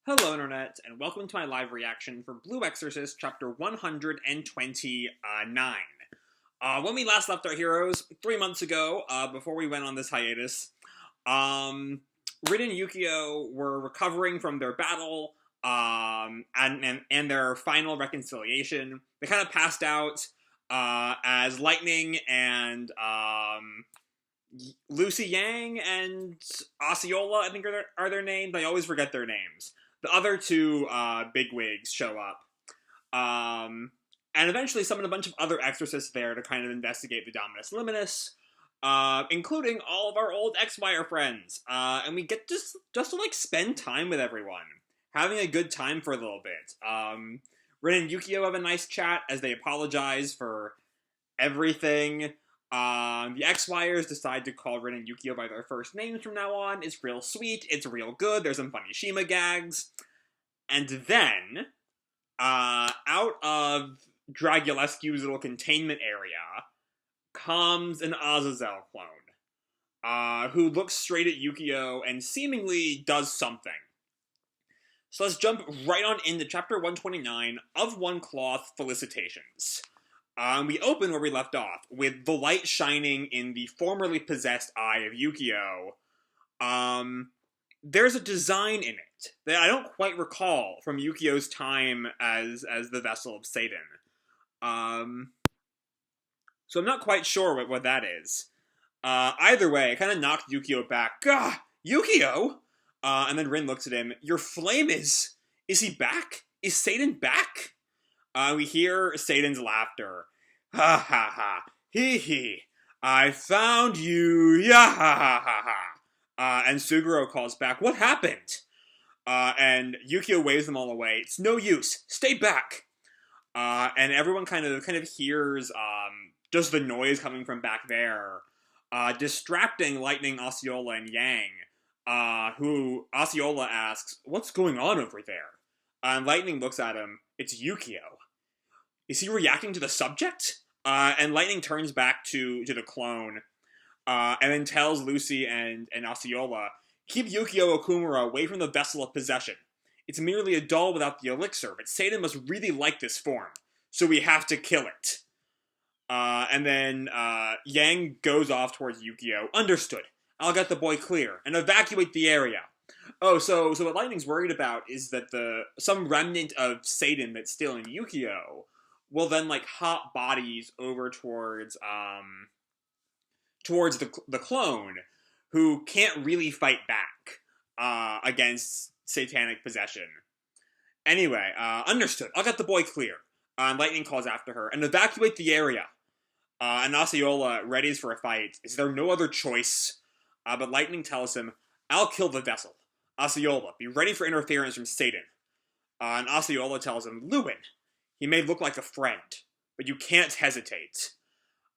Hello, Internet, and welcome to my live reaction for Blue Exorcist, chapter 129. When we last left our heroes, 3 months ago, before we went on this hiatus, Rin and Yukio were recovering from their battle, and their final reconciliation. They kind of passed out, as Lightning and, Lucy Yang and Osceola, I think are their names. I always forget their names. The other two bigwigs show up. And eventually summon a bunch of other exorcists there to kind of investigate the Dominus Liminis, including all of our old X-Wire friends. And we get just to, like, spend time with everyone. Having a good time for a little bit. Rin and Yukio have a nice chat as they apologize for everything. The X-Wires decide to call Rin and Yukio by their first names from now on. It's real sweet, it's real good, there's some funny Shima gags. And then, out of Dragulescu's little containment area, comes an Azazel clone, who looks straight at Yukio and seemingly does something. So let's jump right on into chapter 129 of One Cloth Felicitations. We open where we left off, with the light shining in the formerly possessed eye of Yukio. There's a design in it that I don't quite recall from Yukio's time as the vessel of Satan. So I'm not quite sure what that is. Either way, it kind of knocked Yukio back. Gah! Yukio? And then Rin looks at him. Your flame is he back? Is Satan back? We hear Satan's laughter. Ha ha ha. Hee hee. I found you. Ya ha ha ha ha. And Suguro calls back, what happened? And Yukio waves them all away. It's no use. Stay back. And everyone kind of hears just the noise coming from back there, distracting Lightning, Osceola, and Yang, who Osceola asks, what's going on over there? And Lightning looks at him. It's Yukio. Is he reacting to the subject? And Lightning turns back to the clone, and then tells Lucy and Osceola, keep Yukio Okumura away from the vessel of possession. It's merely a doll without the elixir, but Satan must really like this form, so we have to kill it. And then Yang goes off towards Yukio. Understood. I'll get the boy clear, and evacuate the area. Oh, so what Lightning's worried about is that some remnant of Satan that's still in Yukio will then, like, hop bodies over towards the clone, who can't really fight back against satanic possession. Anyway, understood. I'll get the boy clear. Lightning calls after her, and evacuate the area. And Osceola readies for a fight. Is there no other choice? But Lightning tells him, I'll kill the vessel. Osceola, be ready for interference from Satan. And Osceola tells him, Lewin, he may look like a friend, but you can't hesitate.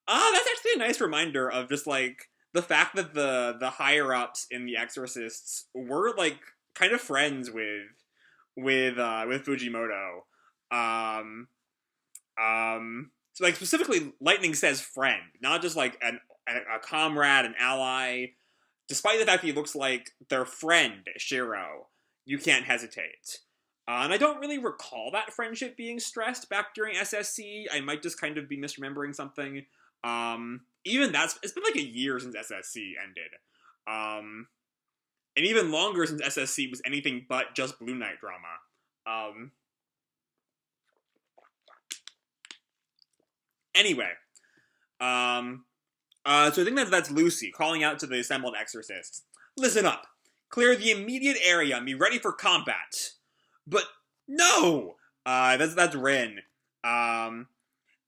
That's actually a nice reminder of just, like, the fact that the higher-ups in the Exorcists were, like, kind of friends with Fujimoto. So, like, specifically, Lightning says friend, not just, like, a comrade, an ally. Despite the fact that he looks like their friend, Shiro, you can't hesitate. And I don't really recall that friendship being stressed back during SSC. I might just kind of be misremembering something. Even it's been like a year since SSC ended. And even longer since SSC was anything but just Blue Knight drama. Anyway. So I think that's Lucy calling out to the assembled exorcists. Listen up. Clear the immediate area and be ready for combat. But no! That's Rin. And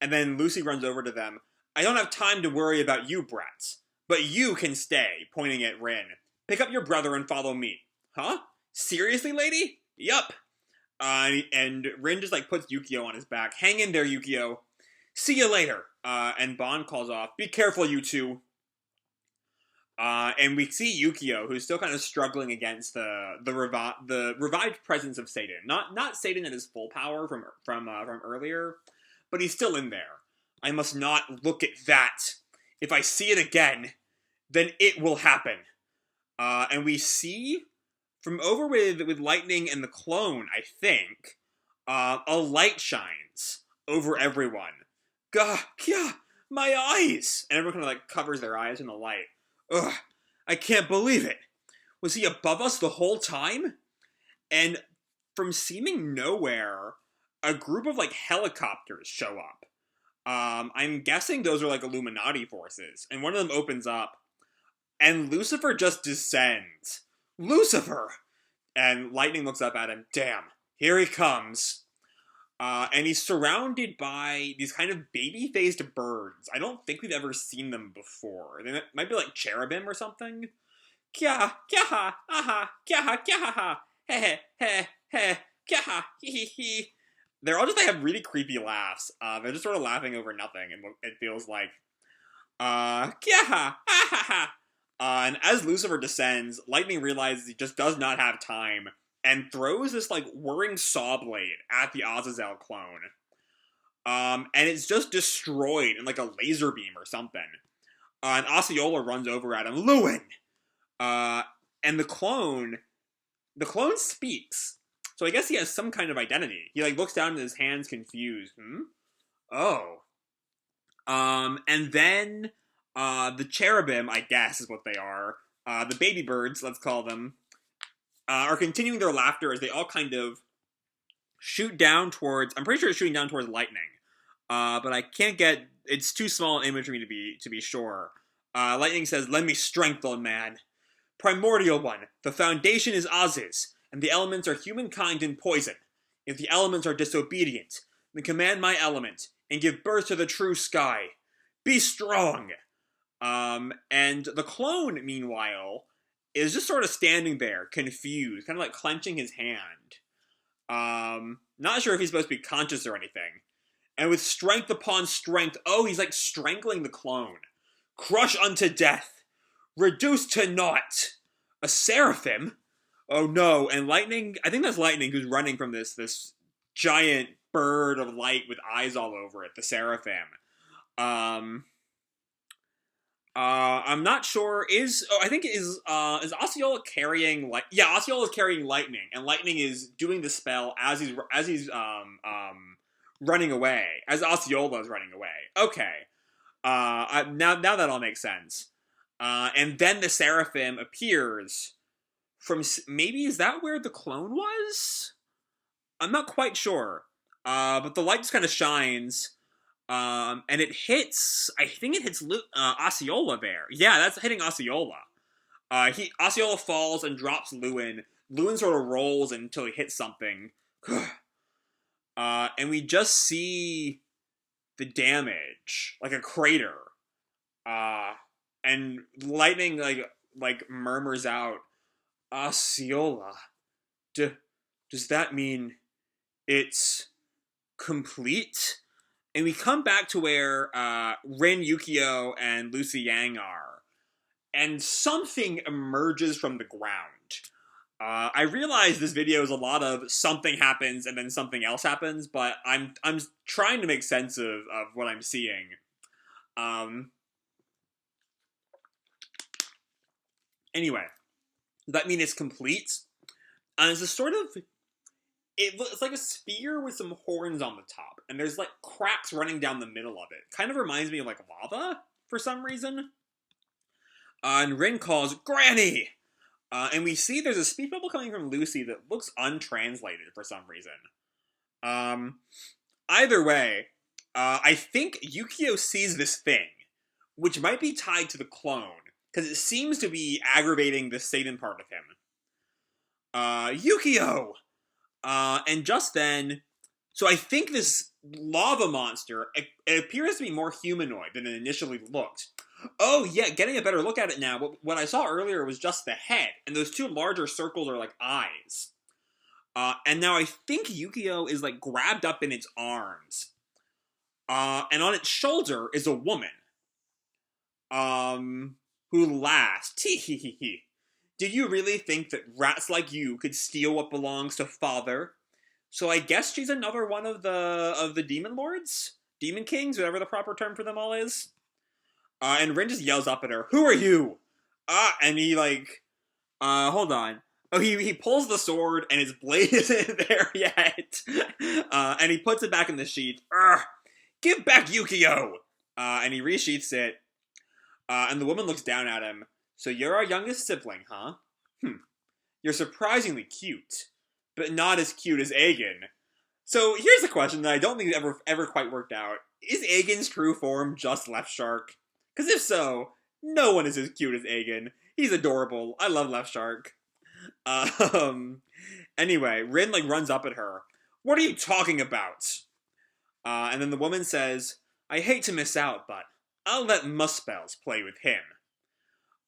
then Lucy runs over to them. I don't have time to worry about you, brats. But you can stay, pointing at Rin. Pick up your brother and follow me. Huh? Seriously, lady? Yup. And Rin just, like, puts Yukio on his back. Hang in there, Yukio. See you later. And Bond calls off. Be careful, you two. And we see Yukio, who's still kind of struggling against the revived presence of Satan. Not Satan at his full power from earlier, but he's still in there. I must not look at that. If I see it again, then it will happen. And we see from over with Lightning and the clone, I think, a light shines over everyone. Gah, yeah, my eyes! And everyone kind of like covers their eyes in the light. Ugh, I can't believe it. Was he above us the whole time? And from seeming nowhere, a group of like helicopters show up. I'm guessing those are like Illuminati forces, and one of them opens up, and Lucifer just descends. Lucifer! And Lightning looks up at him. Damn, here he comes. And he's surrounded by these kind of baby-faced birds. I don't think we've ever seen them before. They might be like cherubim or something. Kya, kya ha, aha, kya ha, he he he, kya ha, he he. They're all just like have really creepy laughs. They're just sort of laughing over nothing, and it feels like, kya ha, ha. And as Lucifer descends, Lightning realizes he just does not have time and throws this like whirring saw blade at the Azazel clone. And it's just destroyed in like a laser beam or something. And Osceola runs over at him, Lewin! And the clone speaks. So I guess he has some kind of identity. He like looks down at his hands confused. Oh. And then the cherubim, I guess is what they are, the baby birds, let's call them, are continuing their laughter as they all kind of shoot down towards, I'm pretty sure it's shooting down towards Lightning. But I can't get, it's too small an image for me to be sure. Lightning says, lend me strength, old man. Primordial one, the foundation is Oz's, and the elements are humankind and poison. If the elements are disobedient, then command my element, and give birth to the true sky. Be strong! And the clone, meanwhile, is just sort of standing there, confused, kind of like clenching his hand. Not sure if he's supposed to be conscious or anything. And with strength upon strength, oh, he's like strangling the clone. Crush unto death. Reduced to naught. A seraphim? Oh no, and Lightning, I think that's Lightning who's running from this giant bird of light with eyes all over it, the seraphim. I'm not sure. I think is Osceola carrying Osceola is carrying Lightning, and Lightning is doing the spell as he's running away, as Osceola is running away. Okay. Now that all makes sense. And then the seraphim appears from, maybe is that where the clone was? I'm not quite sure. But the light just kind of shines. And it hits, I think it hits Osceola there. Yeah, that's hitting Osceola. Osceola falls and drops Lewin. Lewin sort of rolls until he hits something. And we just see the damage, like a crater. And Lightning like murmurs out, Osceola, does that mean it's complete? And we come back to where Rin, Yukio, and Lucy Yang are, and something emerges from the ground. I realize this video is a lot of something happens and then something else happens, but I'm trying to make sense of what I'm seeing. Anyway, does that mean it's complete? And it's a sort of, it's like a spear with some horns on the top, and there's like cracks running down the middle of it. Kind of reminds me of like lava for some reason. And Rin calls, Granny! And we see there's a speech bubble coming from Lucy that looks untranslated for some reason. Either way, I think Yukio sees this thing, which might be tied to the clone, because it seems to be aggravating the Satan part of him. Yukio! And just then, so I think this lava monster, it appears to be more humanoid than it initially looked. Oh yeah, getting a better look at it now, what I saw earlier was just the head, and those two larger circles are like eyes. And now I think Yukio is like grabbed up in its arms. And on its shoulder is a woman. Who laughs. Tee-hee-hee-hee. Did you really think that rats like you could steal what belongs to Father? So I guess she's another one of the demon lords? Demon kings, whatever the proper term for them all is. And Rin just yells up at her, Who are you? And he like, hold on. Oh, he pulls the sword, and his blade isn't there yet. And he puts it back in the sheath. Give back Yukio! And he resheaths it. And the woman looks down at him. So you're our youngest sibling, huh? You're surprisingly cute, but not as cute as Aegon. So here's a question that I don't think ever quite worked out. Is Aegon's true form just Left Shark? Because if so, no one is as cute as Aegon. He's adorable. I love Left Shark. Anyway, Rin runs up at her. What are you talking about? And then the woman says, I hate to miss out, but I'll let Muspells play with him.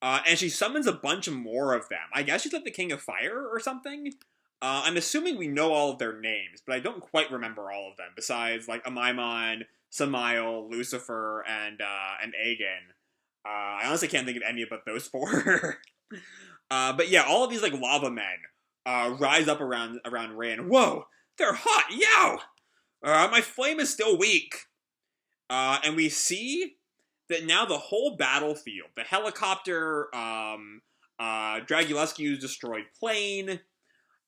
And she summons a bunch more of them. I guess she's like the King of Fire or something? I'm assuming we know all of their names, but I don't quite remember all of them, besides, Amaimon, Samael, Lucifer, and Aegon. I honestly can't think of any but those four. But yeah, all of these, lava men rise up around Rin. Whoa! They're hot! Yow! My flame is still weak. And we see that now the whole battlefield, the helicopter, Dragulescu's destroyed plane,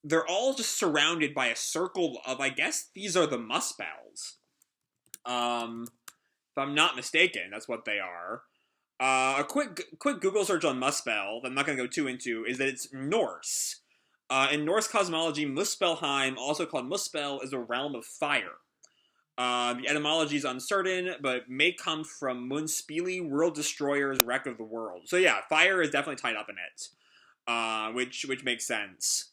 they're all just surrounded by a circle of, I guess these are the Muspells. If I'm not mistaken, that's what they are. A quick Google search on Muspel, that I'm not going to go too into, is that it's Norse. In Norse cosmology, Muspelheim, also called Muspel, is a realm of fire. The etymology is uncertain, but may come from Muspeli, World Destroyer's Wreck of the World. So yeah, fire is definitely tied up in it, which makes sense.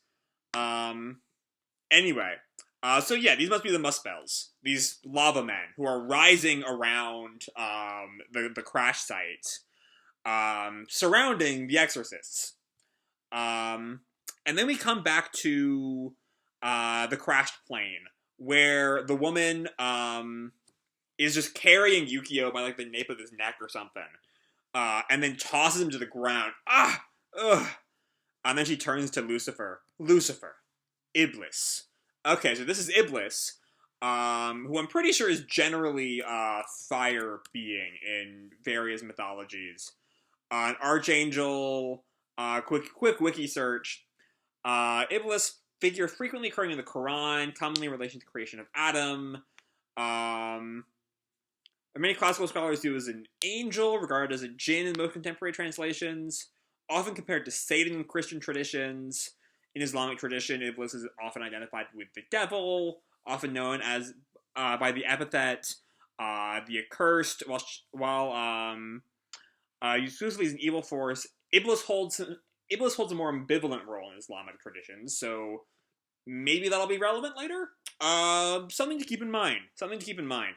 Anyway, so yeah, these must be the Muspells, these lava men who are rising around the crash site, surrounding the Exorcists. And then we come back to the crashed plane, where the woman is just carrying Yukio by the nape of his neck or something, and then tosses him to the ground. Ugh. And then she turns to Lucifer. Lucifer, Iblis. Okay, so this is Iblis, who I'm pretty sure is generally a fire being in various mythologies. An archangel. Quick wiki search. Iblis figure frequently occurring in the Quran, commonly in relation to the creation of Adam. Many classical scholars do as an angel, regarded as a jinn in most contemporary translations, often compared to Satan in Christian traditions. In Islamic tradition, Iblis is often identified with the devil, often known as by the epithet the accursed, while exclusively as an evil force. Iblis holds a more ambivalent role in Islamic traditions, so maybe that'll be relevant later. Something to keep in mind.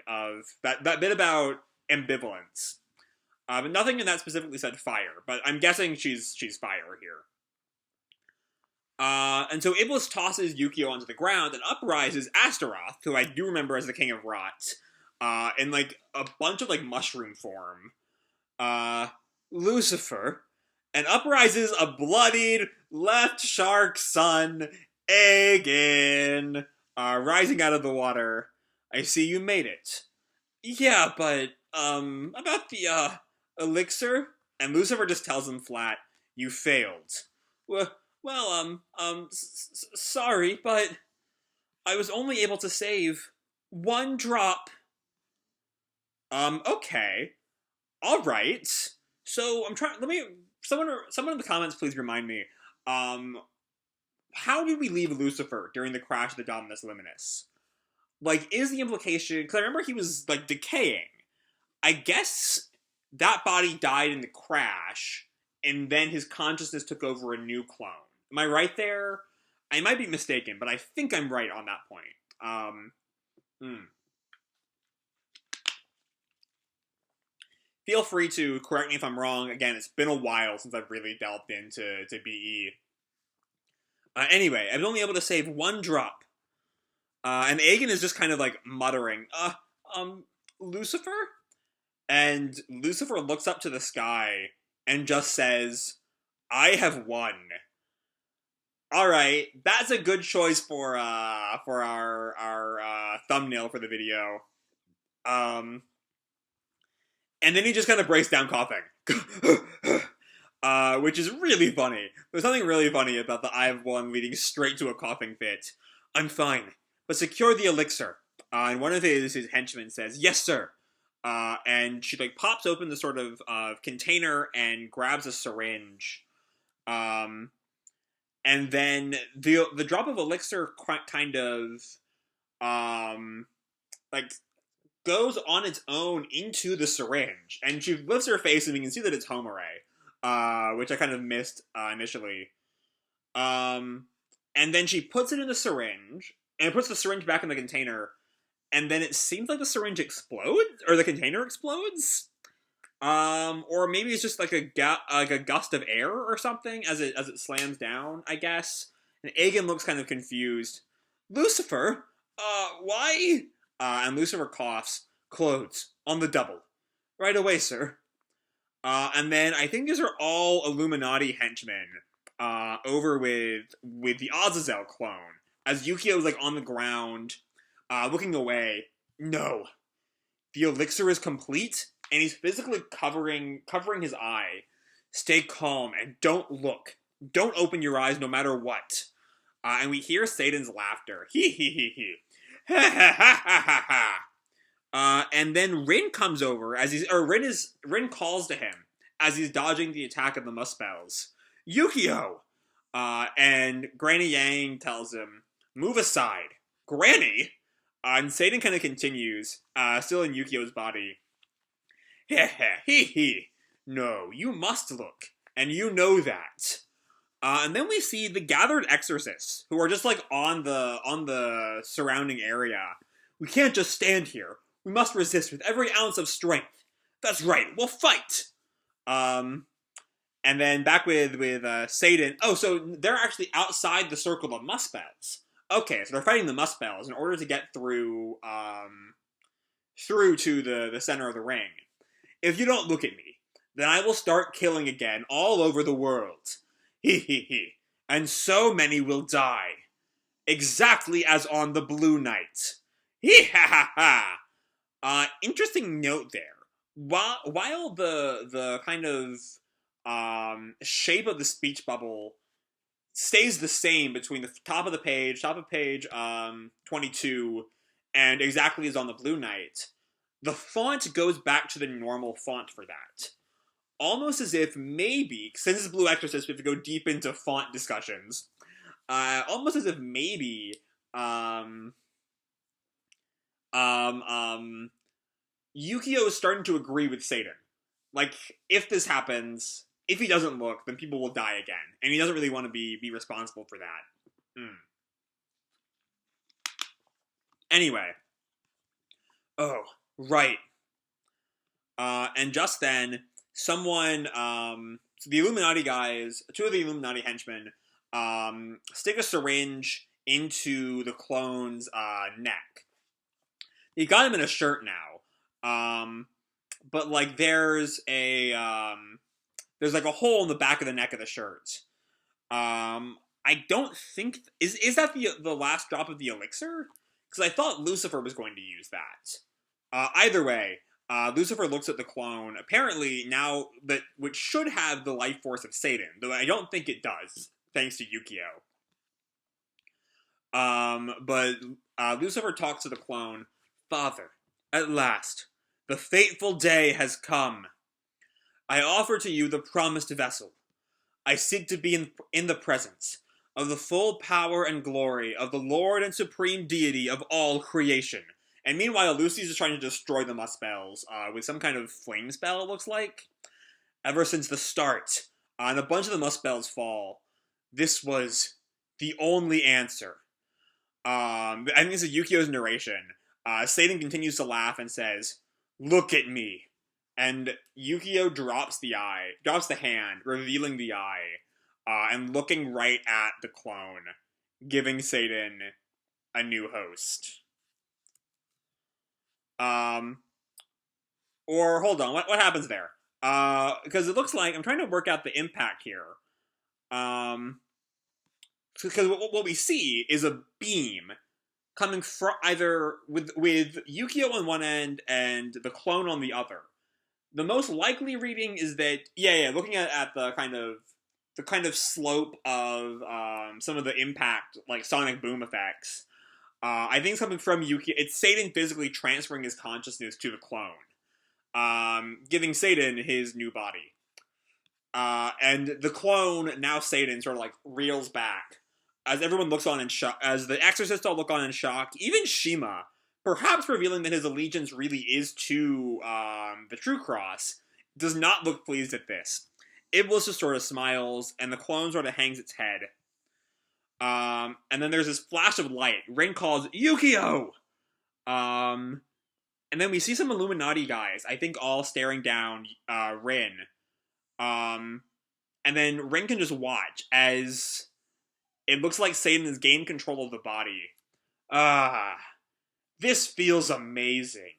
Of that bit about ambivalence. But nothing in that specifically said fire. But I'm guessing she's fire here. And so Iblis tosses Yukio onto the ground and uprises Astaroth, who I do remember as the King of Rot, in a bunch of mushroom form. Lucifer. And uprises a bloodied Left Shark son, Aegon, rising out of the water. I see you made it. Yeah, but, about the, elixir? And Lucifer just tells him flat, you failed. Sorry, but I was only able to save one drop. Okay. Alright. So, someone in the comments please remind me, how did we leave Lucifer during the crash of the Dominus Luminous? Is the implication, because I remember he was, decaying. I guess that body died in the crash, and then his consciousness took over a new clone. Am I right there? I might be mistaken, but I think I'm right on that point. Feel free to correct me if I'm wrong. Again, it's been a while since I've really delved into BE. Anyway, I've been only able to save one drop. And Aegon is just kind of muttering, Lucifer? And Lucifer looks up to the sky and just says, I have won. Alright, that's a good choice for our thumbnail for the video. And then he just kind of breaks down coughing. which is really funny. There's something really funny about the Eye of One leading straight to a coughing fit. I'm fine, but secure the elixir. And one of his henchmen says, "Yes, sir." And she like pops open the sort of container and grabs a syringe. And then the drop of elixir kind of like goes on its own into the syringe, and she lifts her face, and we can see that it's Homare, which I kind of missed initially. And then she puts it in the syringe, and puts the syringe back in the container, and then it seems like the syringe explodes, or the container explodes. Or maybe it's just like a gust of air or something as it slams down, I guess. And Aegon looks kind of confused. Lucifer? Why? And Lucifer coughs. Clothes. On the double. Right away, sir. And then I think these are all Illuminati henchmen, over with the Azazel clone. As Yukio is like on the ground, looking away. No. The elixir is complete, and he's physically covering his eye. Stay calm and don't look. Don't open your eyes no matter what. And we hear Satan's laughter. Hee hee hee hee. Ha ha ha ha ha. And then Rin comes over Rin calls to him as he's dodging the attack of the Muspells. Yukio! And Granny Yang tells him, move aside. Granny? And Satan kind of continues, still in Yukio's body. Heh heh, hee hee. No, you must look, and you know that. And then we see the gathered Exorcists, who are just like on the surrounding area. We can't just stand here. We must resist with every ounce of strength. That's right, we'll fight. And then back with Satan. Oh, so they're actually outside the circle of Muspells. Okay, so they're fighting the Muspells in order to get through to the center of the ring. If you don't look at me, then I will start killing again all over the world. Hee hee hee. And so many will die. Exactly as on the Blue Night. Hee ha ha ha. Interesting note there. While the kind of shape of the speech bubble stays the same between the top of page 22, and exactly as on the Blue Night, the font goes back to the normal font for that. Almost as if maybe, since it's Blue Exorcist, we have to go deep into font discussions. Almost as if maybe, Yukio is starting to agree with Satan. Like, if this happens, if he doesn't look, then people will die again. And he doesn't really want to be responsible for that. Anyway. Oh, right. And just then, someone, so the Illuminati guys, two of the Illuminati henchmen, stick a syringe into the clone's neck. He got him in a shirt now, but like there's like a hole in the back of the neck of the shirt. I don't think is that the last drop of the elixir? Because I thought Lucifer was going to use that. Either way. Lucifer looks at the clone, apparently now that which should have the life force of Satan, though I don't think it does, thanks to Yukio. But Lucifer talks to the clone. Father, at last, the fateful day has come. I offer to you the promised vessel. I seek to be in the presence of the full power and glory of the Lord and Supreme Deity of all creation. And meanwhile, Lucy's just trying to destroy the Muspells with some kind of flame spell, it looks like. Ever since the start, and a bunch of the Muspells fall. This was the only answer. I think this is Yukio's narration. Satan continues to laugh and says, look at me. And Yukio drops the hand, revealing the eye, and looking right at the clone, giving Satan a new host. Or hold on, what happens there? Because it looks like I'm trying to work out the impact here. Because what we see is a beam coming from either with Yukio on one end and the clone on the other. The most likely reading is that yeah, looking at the kind of slope of some of the impact, like sonic boom effects. I think something from Yukio. It's Satan physically transferring his consciousness to the clone, giving Satan his new body. And the clone, now Satan, sort of like reels back as everyone looks on in shock. As the Exorcists all look on in shock, even Shima, perhaps revealing that his allegiance really is to the True Cross, does not look pleased at this. Iblis just sort of smiles, and the clone sort of hangs its head. And then there's this flash of light. Rin calls Yukio! And then we see some Illuminati guys, I think all staring down Rin. And then Rin can just watch as it looks like Satan has gained control of the body. This feels amazing.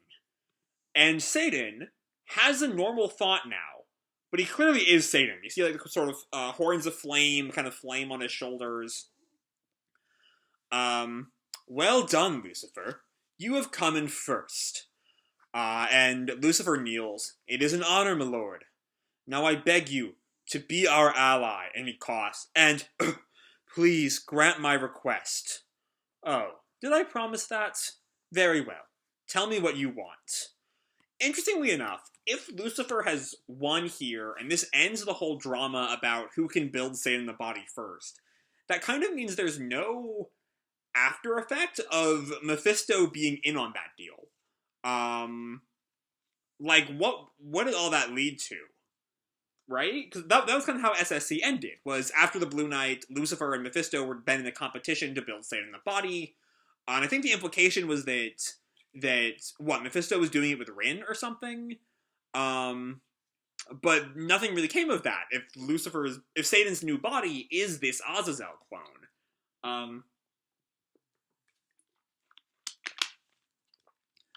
And Satan has a normal thought now, but he clearly is Satan. You see like sort of horns of flame, kind of flame on his shoulders. Well done, Lucifer. You have come in first. And Lucifer kneels. It is an honor, my lord. Now I beg you to be our ally at any cost, and please grant my request. Oh, did I promise that? Very well. Tell me what you want. Interestingly enough, if Lucifer has won here, and this ends the whole drama about who can build Satan the body first, that kind of means there's no after effect of Mephisto being in on that deal. Like, what did all that lead to? Right? Because that was kind of how SSC ended, was after the Blue Knight, Lucifer and Mephisto were been in a competition to build Satan the body, and I think the implication was that Mephisto was doing it with Rin or something, but nothing really came of that, if Satan's new body is this Azazel clone.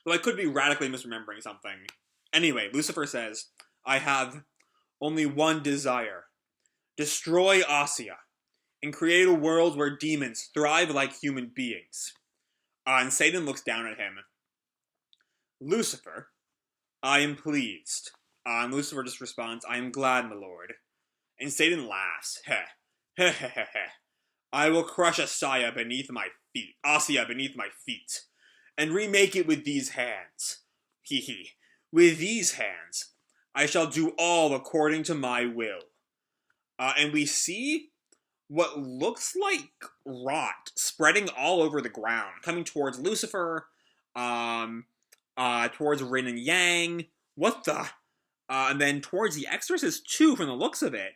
Though I could be radically misremembering something. Anyway, Lucifer says, I have only one desire. Destroy Assiah, and create a world where demons thrive like human beings. And Satan looks down at him. Lucifer, I am pleased. And Lucifer just responds, I am glad, my lord. And Satan laughs. Heh. Heh heh heh heh. I will crush Assiah beneath my feet. Assiah beneath my feet. And remake it with these hands. Hee hee. With these hands, I shall do all according to my will. And we see what looks like rot spreading all over the ground, coming towards Lucifer, towards Rin and Yang. What the? And then towards the Exorcist too, from the looks of it.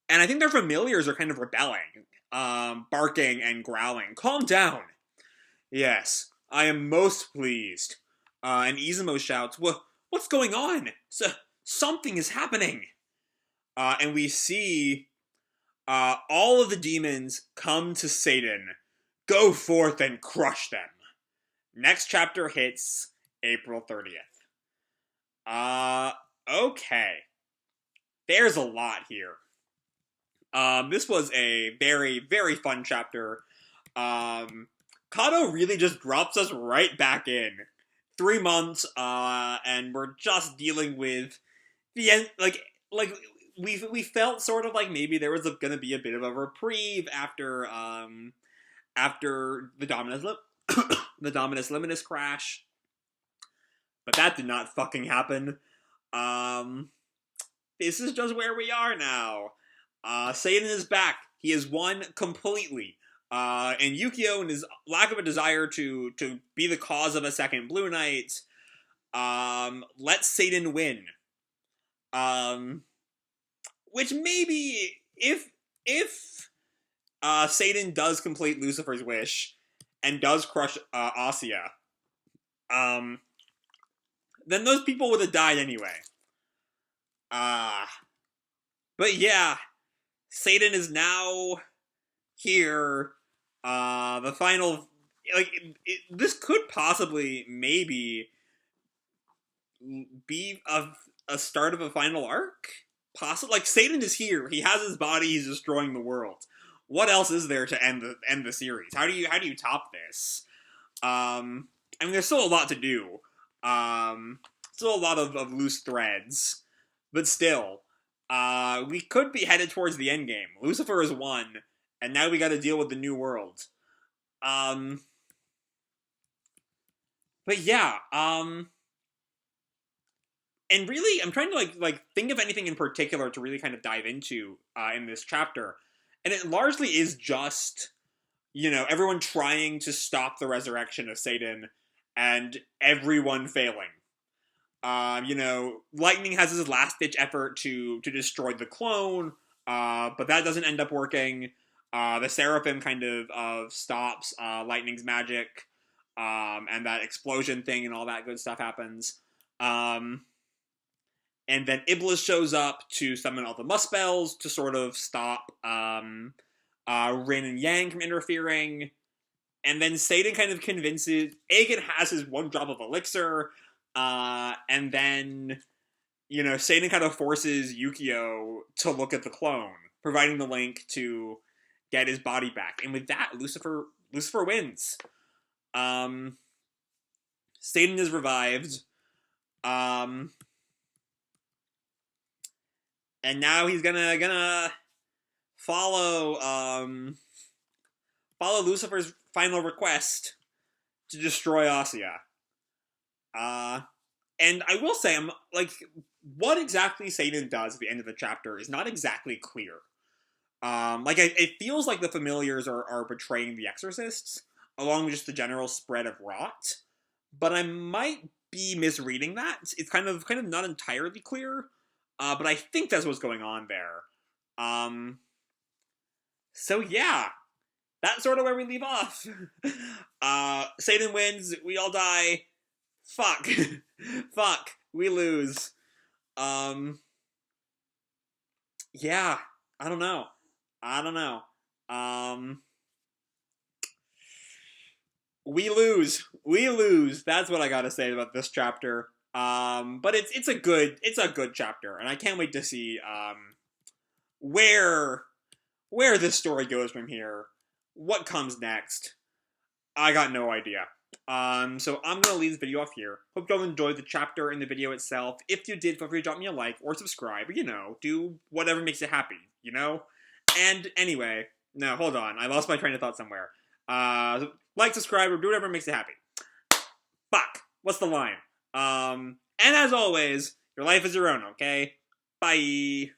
And I think their familiars are kind of rebelling, barking and growling. Calm down. Yes, I am most pleased. And Izumo shouts, what's going on? Something is happening. And we see all of the demons come to Satan. Go forth and crush them. Next chapter hits April 30th. Okay. There's a lot here. This was a very, very fun chapter. Kato really just drops us right back in. 3 months, and we're just dealing with the end, like we felt sort of like maybe there was gonna be a bit of a reprieve after the Dominus Limitus crash, but that did not fucking happen. This is just where we are now. Satan is back. He has won completely. And Yukio and his lack of a desire to be the cause of a second Blue Knight, let Satan win. Which maybe, if Satan does complete Lucifer's wish, and does crush, Assiah, then those people would have died anyway. But yeah, Satan is now here. The final, this could possibly, maybe, be a start of a final arc? Possibly, Satan is here, he has his body, he's destroying the world. What else is there to end the series? How do you top this? I mean, there's still a lot to do. Still a lot of loose threads. but still, we could be headed towards the end game. Lucifer is won, and now we got to deal with the new world. But yeah, and really, I'm trying to like think of anything in particular to really kind of dive into in this chapter, and it largely is just, you know, everyone trying to stop the resurrection of Satan, and everyone failing. You know, Lightning has his last-ditch effort to destroy the clone, but that doesn't end up working. The Seraphim kind of stops Lightning's magic, and that explosion thing and all that good stuff happens. And then Iblis shows up to summon all the Muspells to sort of stop Rin and Yang from interfering. And then Satan kind of convinces... Aegon has his one drop of elixir, and then, you know, Satan kind of forces Yukio to look at the clone, providing the link to get his body back. And with that, Lucifer wins. Satan is revived. And now he's gonna follow Lucifer's final request to destroy Assiah. And I will say, I'm like, what exactly Satan does at the end of the chapter is not exactly clear. It feels like the familiars are betraying the Exorcists, along with just the general spread of rot. But I might be misreading that. It's kind of not entirely clear. But I think that's what's going on there. So yeah, that's sort of where we leave off. Satan wins, we all die. Fuck. Fuck. We lose. Yeah, I don't know. We lose. That's what I gotta say about this chapter. But it's a good chapter, and I can't wait to see where this story goes from here. What comes next? I got no idea. So I'm gonna leave this video off here. Hope y'all enjoyed the chapter and the video itself. If you did, feel free to drop me a like or subscribe. You know, do whatever makes you happy. You know. And anyway, no, hold on. I lost my train of thought somewhere. Like, subscribe, or do whatever makes you happy. Fuck. What's the line? And as always, your life is your own, okay? Bye.